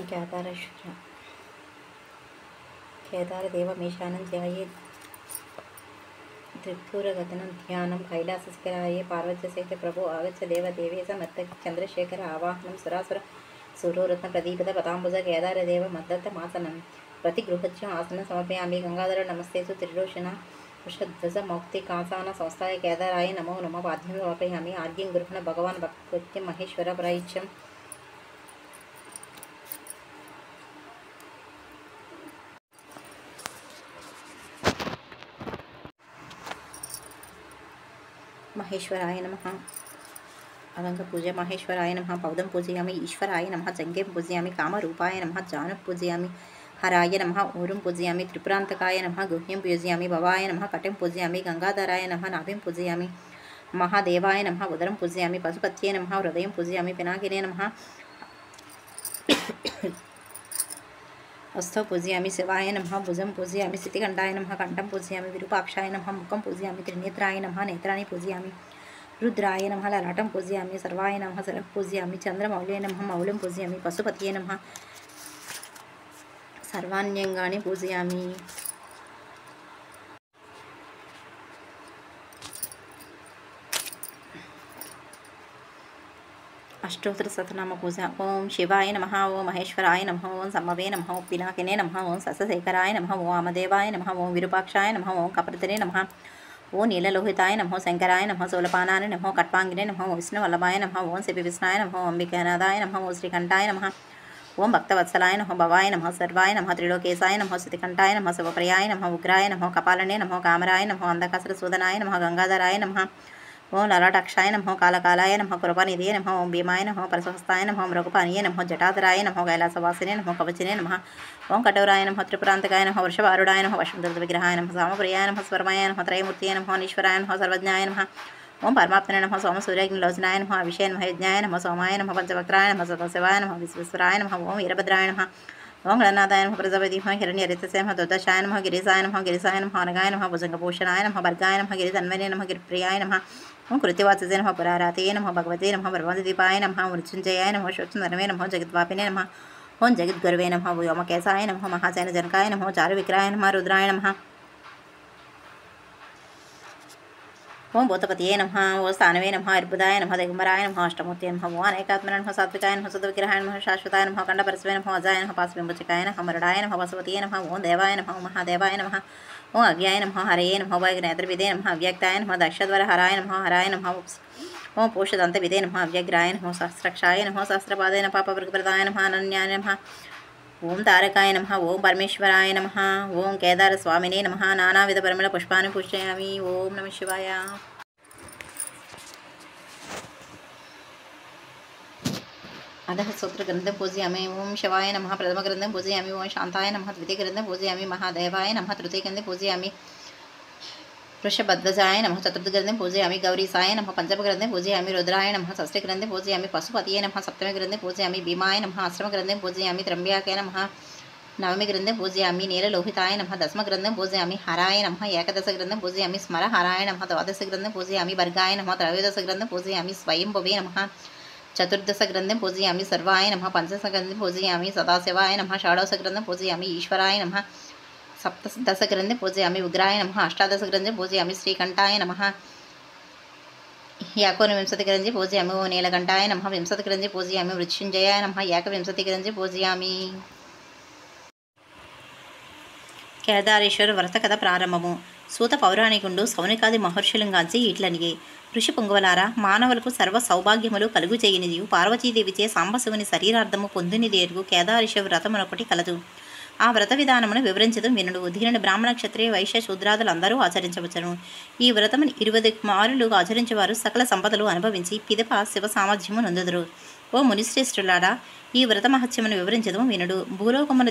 కేదారేశ్వర కేదారదేవమీశానం ధ్యాయే త్రిపురగతనం ధ్యానం కైలాసశిఖరాయే పార్వత్యసేత ప్రభో ఆగచ్చ దేవదేవేశ మత్త చంద్రశేఖర ఆవాహనం సురాసుర సూరోరత్న ప్రదీపద పదాంబుజ కేదారదేవ మద్దత్తమాసనం ప్రతిగృహత్యం ఆసనం సమర్పయామి గంగాధర నమస్తేసు త్రిలోచన వృషధ్వజ మౌక్తి కాంసాన సంస్థాయ కేదారాయ నమో నమ పాద్యం సమర్పయామి ఆర్గ్యం గృహణ భగవాన్ భక్త్యం మహేశ్వర ప్రాయిత్యం మహేశ్వరాయ నమః అలంక పూజ మహేశ్వరాయ నమః పౌదం పూజయామి ఈశ్వరాయ నమః జంగేం పూజయామి కామరూపాయ నమః జాను పూజయామి హరాయ నమః ఊరుం పూజయామి త్రిపురాంతకాయ నమః గుహ్యం పూజయామి భవాయ నమః కటిం పూజయామి గంగాధరాయ నమః నాభిం పూజయామి మహాదేవాయ నమః ఉదరం పూజయామి పశుపత్యే నమః హృదయం పూజయామి పినాకినే నమః హస్తౌ పూజయామి శివాయ నమః భుజం పూజయామి స్థితికంఠాయ నమః కంఠం పూజయామి విరూపాక్షాయ నమః ముఖం పూజయామి త్రినేత్రాయ నమః నేత్రాన్ని పూజయామి రుద్రాయ నమః లలాటం పూజయామి సర్వాయ నమః సరం పూజయామి చంద్రమౌళే నమః మౌళం పూజయామి పశుపతియే నమః సర్వాణ్యంగాని పూజయామి అష్టోత్తర సతనామ పూజ ఓం శివాయ నమః ఓం మహేశ్వరాయ నమః ఓం సమ్మవే నమః ఓం పినాకినే నమః ఓం సస్యశేఖరాయ నమః ఓం వామదేవాయ నమః ఓం విరూపాక్షాయ నమః ఓం కపర్దినే నమః ఓం నీలలోహితాయ నమః శంకరాయ నమః శూలపానాయ నమః కట్పాంగినే నమః ఓం విష్ణువల్లభాయ నమః ఓం శివ విష్ణాయ నమః ఓం అంబికానాథాయ నమః ఓం శ్రీకంఠాయ నమః ఓం భక్తవత్సలాయ నమః భవాయ నమః సర్వాయ నమః త్రిలోకేశాయ నమః స్థితికంఠాయ నమః శివప్రియాయ నమః ఉగ్రాయ నమః కపాలనే నమః కామరాయ నమః అంధకాసుర సూదనాయ నమః గంగాధరాయ నమః ఓం లలాటాక్షాయ నమః కాలకాలాయ నమః కృపానిధియే నమః ఓం భీమాయ నమః పరశుహస్తాయ నమః మృగపానీయ నమః జటాధరాయ నమః కైలాసవాసినే నమః కవచినే నమః ఓం కఠోరాయ నమః త్రిపురాంతకాయ నమః వృషభారుడాయ నమః వశంధర విగ్రహాయ నమః సామప్రియాయ నమః స్వర్మయాయ నమః త్రయమూర్తియే నమః ఈశ్వరాయ నమః సర్వజ్ఞాయ నమః ఓం పరమాత్మనే నమః సోమ సూర్యాగ్నిలోచనాయ నమః అభిషేయ నమః యజ్ఞాయ నమః సోమాయ నమః పంచవక్రాయ నమః సదాశివాయ నమః విశ్వేశ్వరాయ నమః ఓం వీరభద్రాయ నమః ఓం గణనాథాయ నమః ప్రజాపతి నమః హిరణ్యరితస్య నమః దుర్దశాయ నమః గిరిసాయ నమః గిరిసాయ నమః అనగాయ నమః భుజంగభూషణాయ నమః భర్గాయ నమః గిరితన్వనే నమః గిరిప్రియాయ నమః ఓం కృత్యవాచసే నమః పురారాతయే నమః భగవతే నమః బ్రహ్మదీపాయ నమః మృత్యుంజయాయ నమః శోచనరమే నమః జగద్వాపినే నమః ఓం జగద్గురవే నమః వ్యోమకేశాయ నమః మహాసేన జనకాయ నమః చారు విక్రాయ నమః రుద్రాయ నమః ఓం భూతపతియే నమః ఓం స్థానవే నమః అర్బుదాయ నమః దిగంబరాయ నమః అష్టమూర్తే నమః ఓం అనేకాత్మనే నమః సాత్వికాయ నమః సుధవిగ్రహాయ నమః శాశ్వతాయ నమః ఖండపరశవే నమః అజాయ నమః పాశవింబుచకాయ నమః మరుడాయ నమః వసుపతియే నమః ఓం దేవాయ నమః ఓం మహాదేవాయ నమః ఓం అవ్యాయ నమః హరయే నమః వైగ్నేత్రవిదే నమః అవ్యక్తాయ నమః దక్షద్వర హరాయ నమః హరాయ నమః ఓం పూషదంతవిదే నమః అవ్యగ్రాయ నమః సహస్రక్షాయ నమః సహస్రపాదాయ నమః పాపవృగప్రదాయ నమః అనన్యాయ నమః ఓం తారకాయ నమః ఓం పరమేశ్వరాయ నమః ఓం కేదార స్వామినే నమః నానావిధ పరిమళ పుష్పాన్ని పూజయామి ఓం నమః శివాయ అధః సూత్రగ్రంథం పూజయామి ఓం శివాయ నమః ప్రథమగ్రంథం పూజయామి ఓం శాంతాయ నమః ద్వితీయగ్రంథం పూజయామి మహాదేవాయ నమః తృతీయగ్రంథం పూజయామి వృషభధ్వజాయ నమః చతుర్థగ్రంథం పూజయామి గౌరీసాయ నమః పంచమగ్రంథం పూజయామి రుద్రాయ నమః షష్ఠగ్రంథం పూజయామి పశుపతియే నమః సప్తమగ్రంథం పూజయామి భీమాయ నమః అష్టమగ్రంథం పూజయామి త్ర్యంబకాయ నమః నవమి గ్రంథం పూజయామి నీలలోహితాయ నమః దశమగ్రంథం పూజయామి హరాయ నమః ఏకదశగ్రంథం పూజయామి స్మరహరాయ నమః ద్వాదశగ్రంథం పూజయామి భర్గాయ నమః త్రయోదశగ్రంథం పూజయామి స్వయంభవే నమః చతుర్దశగ్రంథం పూజయామి సర్వాయ నమః పంచదశగ్రంథం పూజయామి సదాశివాయ నమః షోడశగ్రంథం పూజయామి ఈశ్వరాయ నమః సప్తదశగ్రంథం పూజయామి ఉగ్రాయ నమః అష్టాదశగ్రంథం పూజయామి శ్రీకంఠాయ నమః ఏకోనవింశతిగ్రంథి పూజయామి ఓ నీలకంఠాయ నమః వింశతిగ్రంథి పూజయామి మృత్యుంజయాయ నమః ఏకవింశతిగ్రంథి పూజయామి కేదారేశ్వర వ్రత కథ ప్రారంభము సూత పౌరాణికుండు సౌనికాది మహర్షులంగాంచి ఇట్లనిగే ఋషి పొంగువలారా మానవులకు సర్వ సౌభాగ్యములు కలుగు చేయనిదియు పార్వతీదేవిచే సాంబశివుని శరీరార్థము పొందునిదేరుగు కేదారేశ్వర వ్రతమునొకటి కలదు. ఆ వ్రత విధానమును వివరించదు వినుడు. దీనిని బ్రాహ్మణ క్షత్రియ వైశ్య శూద్రాదులందరూ ఆచరించవచ్చును. ఈ వ్రతమును 20 మారులు ఆచరించేవారు సకల సంపదలు అనుభవించి పిదప శివ సామర్థ్యము నొందుదురు. ఓ మునిశ్రేష్ఠులారా, ఈ వ్రత మహత్యమును వివరించదు వినుడు. భూలోకమున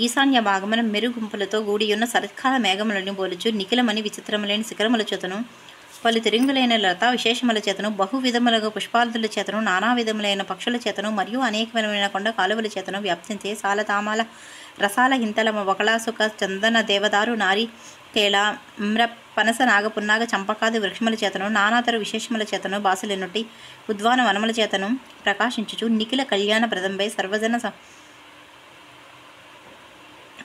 ఈశాన్య భాగమున మెరుగుంపులతో గూడియున్న శరత్కాల మేఘములను పోలుచు నిఖిలమని విచిత్రములైన శిఖరముల చేతను పలు తిరింగులైన లతా విశేషముల చేతను బహువిధములుగా పుష్పాలతుల చేతను నానా విధములైన పక్షుల చేతను మరియు అనేక విధమైన కొండ కాలువల చేతను వ్యాప్తించే సాలతామాల రసాల హింతల వకళాసుక చందన దేవదారు నారి కేళ మ్ర పనస నాగపున్నాగ చంపకాది వృక్షముల చేతను నానాతరు విశేషముల చేతను బాసులెన్నుటి ఉద్వాన వనముల చేతను ప్రకాశించుచు నిఖిల కళ్యాణ ప్రదంపై సర్వజన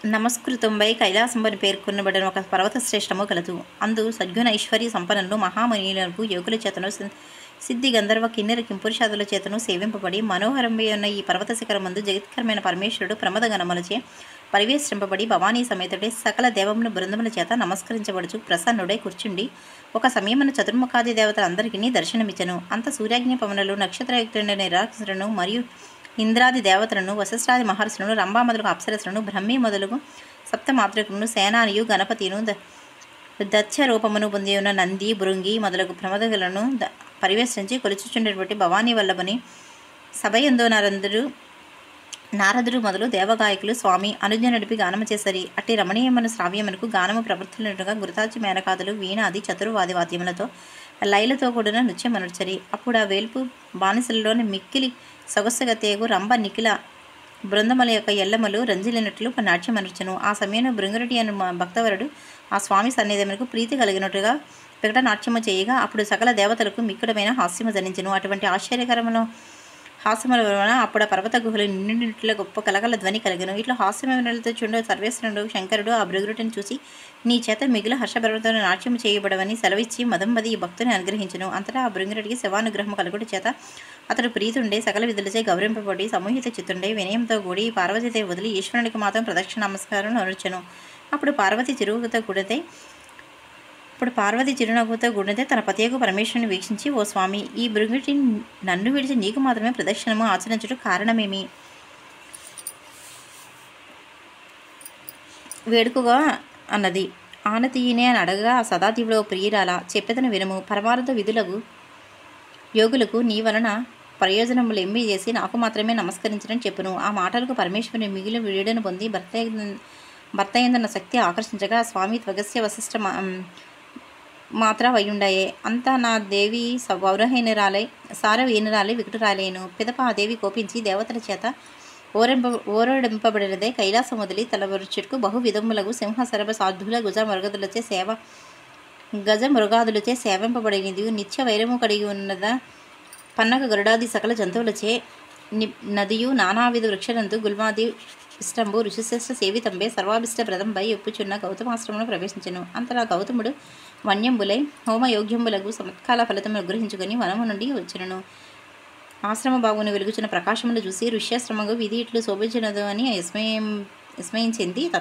నమస్కృతంపై కైలాసంబని పేర్కొనబడిన ఒక పర్వత శ్రేష్టము కలదు. అందు సద్గుణ ఐశ్వర్య సంపన్నులు మహామనీయులకు యోగుల చేతను సిద్ధి గంధర్వ కిన్నెర కింపురుషాదుల చేతను సేవింపబడి మనోహరంపై ఉన్న ఈ పర్వత శిఖరమందు జగత్కరమైన పరమేశ్వరుడు ప్రమద గణములచే పరివేష్టింపబడి భవానీ సమేతుడై సకల దేవముల బృందముల చేత నమస్కరించబడుచు ప్రసన్నుడై కూర్చుండి ఒక సమయమున చతుర్ముఖాది దేవతలందరికీ దర్శనమిచ్చను. అంత సూర్యాగ్ని పవనులు నక్షత్రయుక్తుడైన నిరాక్షసులను మరియు ఇంద్రాది దేవతలను వశిష్ఠాది మహర్షులను రంభా మొదలుగు అప్సరసులను బ్రహ్మి మొదలుగు సప్తమాతృకులను సేనానియు గణపతిను దచ్చ రూపమును పొంది ఉన్న నంది భృంగి మొదలగు ప్రమదగులను పరివేశించి కొలుచుచుండేటువంటి భవానీ వల్లభని సభయందు నారదుడు మొదలు దేవగాయకులు స్వామి అనుజ్ఞ నడిపి గానము చేసరి. అట్టి రమణీయమైన శ్రావ్యమునకు గానము ప్రవృత్తులుగా గురుతాచి మేనకాదులు వీణాది చతుర్వాది వాద్యములతో లైలతో కూడిన నృత్యమనుచరి. అప్పుడు ఆ వేల్పు బానిసలలోని మిక్కిలి సొగసుగా తేగు రంభ నిఖిల బృందముల యొక్క ఎల్లమలు రంజిలినట్లు నాట్యమనుచను. ఆ సమయంలో భృంగురటి అను భక్తవరుడు ఆ స్వామి సన్నిధమునకు ప్రీతి కలిగినట్టుగా వికట నాట్యము చేయగా అప్పుడు సకల దేవతలకు మిక్కుడమైన హాస్యము జనించెను. అటువంటి ఆశ్చర్యకరముల హాస్యముల వలన అప్పుడు ఆ పర్వత గుహలు నిండినట్లుగా గొప్ప కలకల ధ్వని కలిగను. ఇట్లా హాస్యములతో చుండు సర్వేశ్వరుడు శంకరుడు ఆ భృగురుటిని చూసి నీ చేత మిగిలిన హర్షభరతో నాట్యము చేయబడవని సెలవిచ్చి మదంబది ఈ భక్తుని అనుగ్రహించును. అంతటా ఆ భృగురుడికి శివానుగ్రహము కలుగుట చేత అతడు ప్రీతుండే సకల విధులచే గౌరవింపబడి సమూహిత చిత్తుండే వినయంతో కూడి పార్వతీదేవి వదిలి ఈశ్వరునికి మాత్రం ప్రదక్షిణ నమస్కారం నరుచెను. అప్పుడు పార్వతి చిరునవ్వుతో కూడితే తన పతియకు పరమేశ్వరుని వీక్షించి, ఓ స్వామి, ఈ భృగుటి నన్ను విడిచి నీకు మాత్రమే ప్రదక్షిణము ఆచరించుట కారణమేమి? వేడుకగా అన్నది. ఆనతీయనే అని అడగగా ఆ సదాశివుడు ప్రియురాల చెప్పేదను వినుము. పరమార్థ విధులకు యోగులకు నీ వలన ప్రయోజనములు ఎంబీ చేసి నాకు మాత్రమే నమస్కరించడం చెప్పును. ఆ మాటలకు పరమేశ్వరుని మిగిలిన వీడును పొంది భర్త ఎందున్న శక్తి ఆకర్షించగా స్వామి త్వగస్య వశిష్ట మాత్ర వయ్యుండాయే. అంతా నా దేవి గౌరహీనురాలై సారవీనురాలై వికటురాలేను. పిదప ఆ దేవి కోపించి దేవతల చేత ఓరడింపబడినదే కైలాసం వదిలి తలవరుచుటకు బహు విధములకు సింహ సరభ సాధుల గజ మృగాదులచే సేవింపబడినది. నిత్య వైరము కడిగి ఉన్నదా పన్నక గరుడాది సకల జంతువులచే నదియు నానావిధ వృక్షలందు గుల్మాది ఇష్టంబు ఋషిశ్రేష్ఠ సేవితంబే సర్వాభిష్ట ప్రదంపై ఒప్పుచున్న గౌతమాశ్రమంలో ప్రవేశించెను. అంతలా గౌతముడు వన్యంబులై హోమయోగ్యంబులకు సమత్కాల ఫలితములు గ్రహించుకొని వనము నుండి వచ్చును. ఆశ్రమ బాగును వెలుగుచున్న ప్రకాశములు చూసి ఋష్యాశ్రమకు విధి ఇట్లు శోభించినదు అని విస్మయం చెంది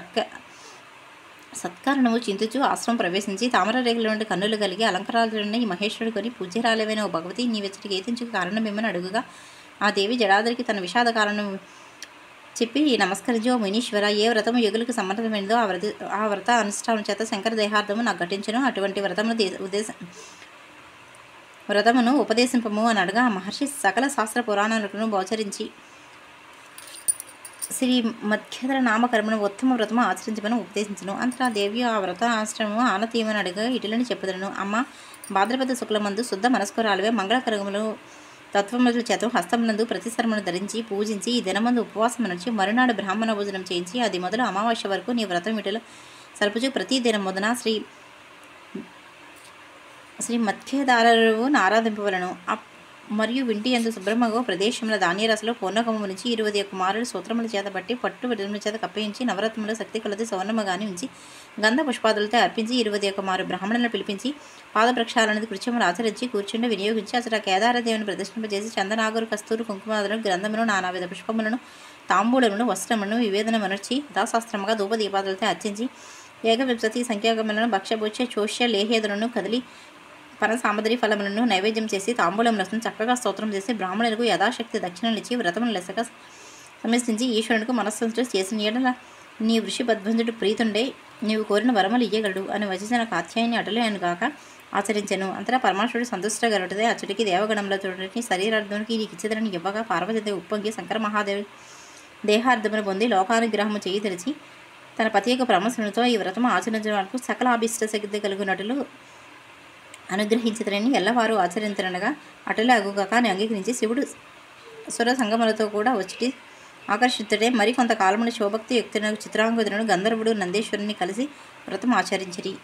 సత్కారణము చింతుచు ఆశ్రమం ప్రవేశించి తామర రేగుల నుండి కన్నులు కలిగి అలంకారాలున్న ఈ మహేశ్వరుడు కొని పూజ్యరాలవైన ఓ భగవతి నీ వెచ్చటికి ఏతించుకు కారణమేమని అడుగుగా ఆ దేవి జడాదరికి తన విషాద కారణం చెప్పి నమస్కరించి, ఓ మునీశ్వర, ఏ వ్రతము యుగులకు సమర్థమైనదో ఆ వ్రత అనుష్ఠానం చేత శంకర దేహార్థము నాకు ఘటించను. అటువంటి వ్రతమును ఉపదేశింపము అని అడగా ఆ మహర్షి సకల శాస్త్ర పురాణాలను గోచరించి శ్రీ మధ్యధర నామకర్మను ఉత్తమ వ్రతము ఆచరించమని ఉపదేశించను. అంతటా దేవి ఆ వ్రత ఆశ్రమము ఆనతీయమని అడగా ఇటులని చెప్పుదను. అమ్మ, భాద్రపద శుక్లమందు శుద్ధ మనస్కురాలువే మంగళకరములు తత్వముల చేత హస్తమునందు ప్రతిసరమును ధరించి పూజించి ఈ దినమందు ఉపవాసం నుంచి మరునాడు బ్రాహ్మణ భోజనం చేయించి అది మొదలు అమావాస్య వరకు నీ వ్రతం వీటిలో సరుపుచు ప్రతి దినం మొదన శ్రీ మధ్యధారవు ఆరాధింపవలను. మరియు వింటి ఎందు శుభ్రమగో ప్రదేశముల ధాన్యరసలో పూర్ణకము నుంచి 21 కుమారుడు సూత్రముల చేత బట్టి పట్టు విడుదల చేత కప్పించి నవరత్నముల శక్తి కొలది సువర్ణముగాని ఉంచి గంధ పుష్పాదులతో అర్పించి 21 కుమారు బ్రాహ్మణులను పిలిపించి పాదప్రక్షాలనేది కృత్యములు ఆచరించి కూర్చుండి వినియోగించి అసలు కేదారదేవుని ప్రదర్శింపజేసి చందనాగురు కస్తూరు కుంకుమాదులను గ్రంథమును నానావిధ పుష్పములను తాంబూలమును వస్త్రములను వివేదనమనర్చి యథాశాస్త్రముగా ధూపదీపాదులతో అర్చించి ఏకవింశతి సంఖ్యాగములను భక్ష్యభోజ్య చోష్య లేహేదులను కదిలి సామగ్రి ఫలములను నైవేద్యం చేసి తాంబూలములను చక్కగా స్తోత్రం చేసి బ్రాహ్మణులకు యథాశక్తి దక్షిణలు ఇచ్చి వ్రతమును లెసగా సమర్శించి ఈశ్వరునికి మనస్సు చేసిన ఏడల నీ వృషిబద్వంజుడు ప్రీతుండే నీవు కోరిన వరములు ఇయ్యగలడు అని వచించిన కాత్యాయని అటలే అని కాక ఆచరించెను. అంతటా పరమాత్ముడు సంతుష్టగలుటదే అచ్చుడికి దేవగణంలో చూడడానికి శరీరార్థునికి నీకు ఇచ్చిదని ఇవ్వగా పార్వతీదేవి ఉప్పొంగి శంకర మహాదేవి దేహార్థమును పొంది లోకానుగ్రహము చేయి తెరిచి తన పతి యొక్క ప్రమసనతో ఈ వ్రతము ఆచరించడం వరకు సకల అభిష్ట శక్తి కలిగినట్లు అనుగ్రహించదని ఎల్లవారు ఆచరించనగా అటులే అగుగాక అని అంగీకరించి శివుడు సుర సంగములతో కూడా ఆకర్షితుడే మరికొంత కాలమున శివభక్తి యుక్తునకు చిత్రాంగదులను గంధర్వుడు నందీశ్వరుని కలిసి వ్రతం ఆచరించిరి.